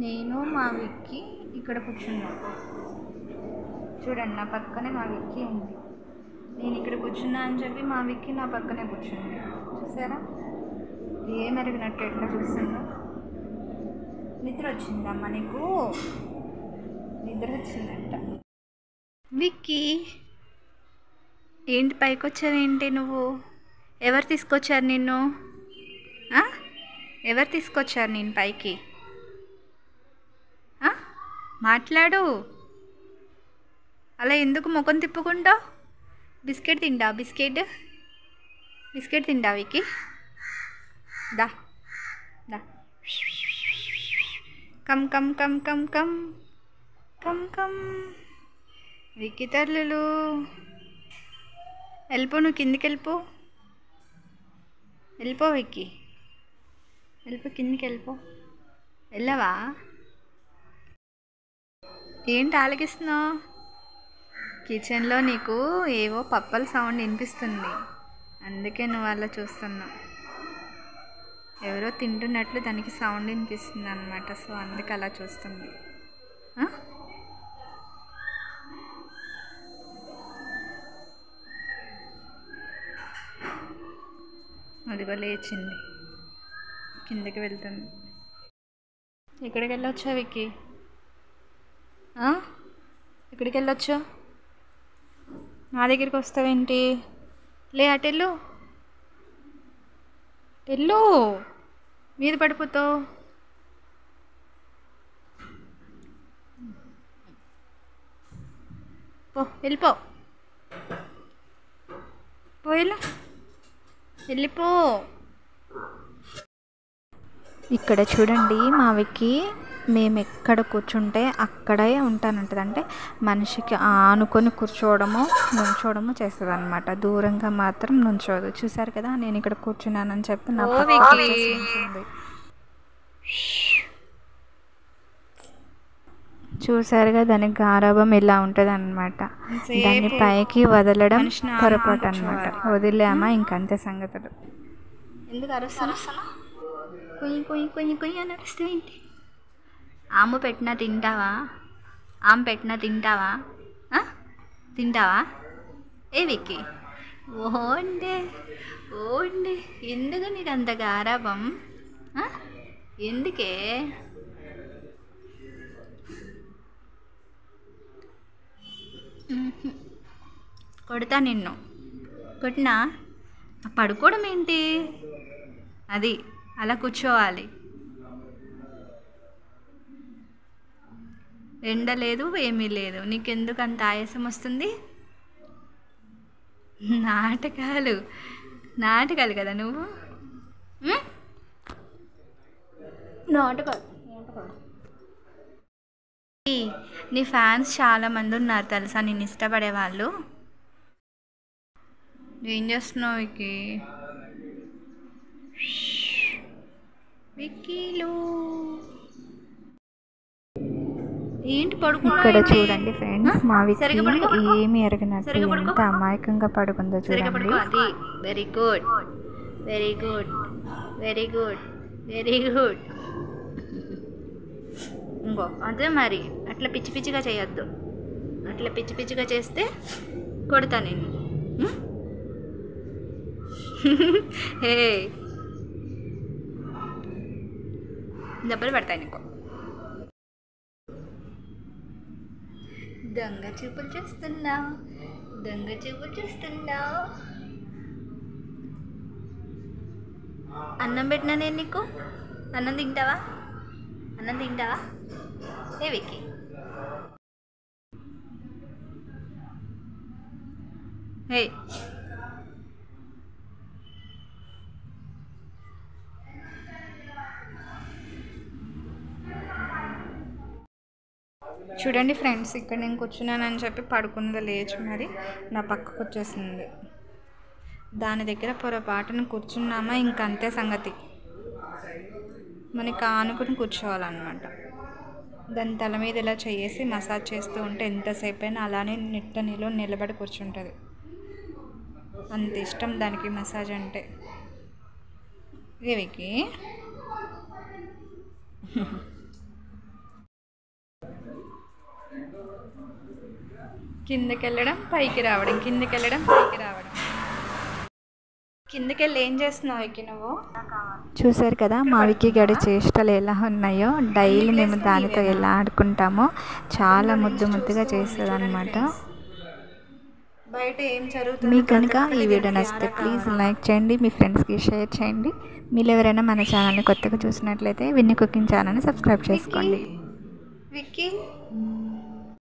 నేను మా విక్కీ ఇక్కడ కూర్చున్నాం. చూడండి, నా పక్కనే మా విక్కీ ఉంది. నేను ఇక్కడ కూర్చున్నా అని చెప్పి మా విక్కీ నా పక్కనే కూర్చుంది. చూసారా, ఏమెరిగినట్టు ఎట్లా చూస్తుందో. నిద్ర వచ్చిందమ్మా నీకు? నిద్ర వచ్చిందంట. విక్కీ, ఏంటి పైకి వచ్చావేంటి నువ్వు? ఎవరు తీసుకొచ్చారు నిన్ను? ఎవరు తీసుకొచ్చారు నేను పైకి? మాట్లాడు. అలా ఎందుకు ముఖం తిప్పుకుంటావు? బిస్కెట్ తింటావు? బిస్కెట్ తింటావు విక్కీ? దా దా. Come come come come come come come. Vicky తల్లులు వెళ్ళిపో, నువ్వు కిందికి వెళ్ళిపో. విక్కీ వెళ్ళిపో, కిందికి వెళ్ళిపో. వెళ్ళవా? ఏంటి ఆలకిస్తున్నావు? కిచెన్లో నీకు ఏవో పప్పల సౌండ్ వినిపిస్తుంది, అందుకే నువ్వు అలా చూస్తున్నావు. ఎవరో తింటున్నట్లు దానికి సౌండ్ వినిపిస్తుంది అన్నమాట, సో అందుకే అలా చూస్తుంది. అదిగో లేచింది, కిందకి వెళ్తుంది. ఎక్కడికి వెళ్ళొచ్చా విక్కీ? ఎక్కడికి వెళ్ళొచ్చు? నా దగ్గరికి వస్తావేంటి? లే అటెళ్ళు, మీద పడిపోతావు. పో, వెళ్ళిపో. వెళ్ళిపో. ఇక్కడ చూడండి, మా విక్కీ మేము ఎక్కడ కూర్చుంటే అక్కడే ఉంటానంటది. అంటే మనిషికి ఆనుకొని కూర్చోవడము నుంచోవడము చేస్తుంది అనమాట. దూరంగా మాత్రం నుంచోదు. చూసారు కదా, నేను ఇక్కడ కూర్చున్నానని చెప్పి నా పక్కన చూసారుగా, దానికి గారాబం ఇలా ఉంటుంది అనమాట. దాన్ని పైకి వదలడం పొరపాటు అనమాట. వదిలేమా ఇంకంతే సంగతులు. ఎందుకు అరుస్తాను? కొయ్యి కొయ్యి కొయ్యి కొయ్యి అని అరుస్తావేంటి? ఆమె పెట్టినా తింటావా? తింటావా? ఏ విక్కీ, ఓండే ఎందుకు నీకు అంత గారాబం? ఎందుకే? కొడతా నిన్ను. కొట్టినా? పడుకోవడం ఏంటి? అది అలా కూర్చోవాలి. ఎండ లేదు, ఏమీ లేదు. నీకెందుకు అంత ఆయాసం వస్తుంది? నాటకాలు కదా నువ్వు. నాటకాలు. నీ ఫ్యాన్స్ చాలామంది ఉన్నారు తెలుసా, నేను ఇష్టపడే వాళ్ళు. ఏం చేస్తున్నావు విక్కీలు? ఏంటి పడుకో. ఇక్కడ చూడండి ఫ్రెండ్స్, మా విక్కీ ఏమి ఎరగనట్టు ఎంత అమాయకంగా పడుకుందో చూడండి. అది వెరీ గుడ్. ఇంకో అదే మరి, అట్లా పిచ్చి పిచ్చిగా చేయొద్దు. అట్లా పిచ్చి పిచ్చిగా చేస్తే కొడతా నేను. హే, దెబ్బలు పడతాయి నీకు. దొంగ చూపులు చూస్తున్నావు. అన్నం పెట్టినా నేను నీకు? అన్నం తింటావా? ఏ విక్కీ, హే, చూడండి ఫ్రెండ్స్, ఇక్కడ నేను కూర్చున్నానని చెప్పి పడుకున్నది లేచి మరి నా పక్కకు వచ్చేసింది. దాని దగ్గర పొరపాటును కూర్చున్నామా ఇంకంతే సంగతి. మనకి ఆనుకుని కూర్చోవాలన్నమాట. దాని తల మీద ఇలా చేసి మసాజ్ చేస్తూ ఉంటే ఎంతసేపు అయినా అలానే నిట్టనిలో నిలబడి కూర్చుంటుంది. అంత ఇష్టం దానికి మసాజ్ అంటే. దేవికి కిందకి వెళ్ళడం పైకి రావడం, కిందకి వెళ్ళడం పైకి రావడం. కిందకి వెళ్ళి ఏం చేస్తున్నావు విక్కీ నువ్వు? చూసారు కదా మా విక్కీ గడి చేష్టలు ఎలా ఉన్నాయో. డైలీ మేము దానితో ఎలా ఆడుకుంటామో చాలా ముద్దుగా చేస్తుంది అనమాట. బయట ఏం జరుగుతుంది? మీకు కనుక ఈ వీడియో నచ్చితే ప్లీజ్ లైక్ చేయండి, మీ ఫ్రెండ్స్కి షేర్ చేయండి. మీరు ఎవరైనా మన ఛానల్ని కొత్తగా చూసినట్లయితే విన్నీ కుకింగ్ ఛానల్ని సబ్స్క్రైబ్ చేసుకోండి. విక్కీ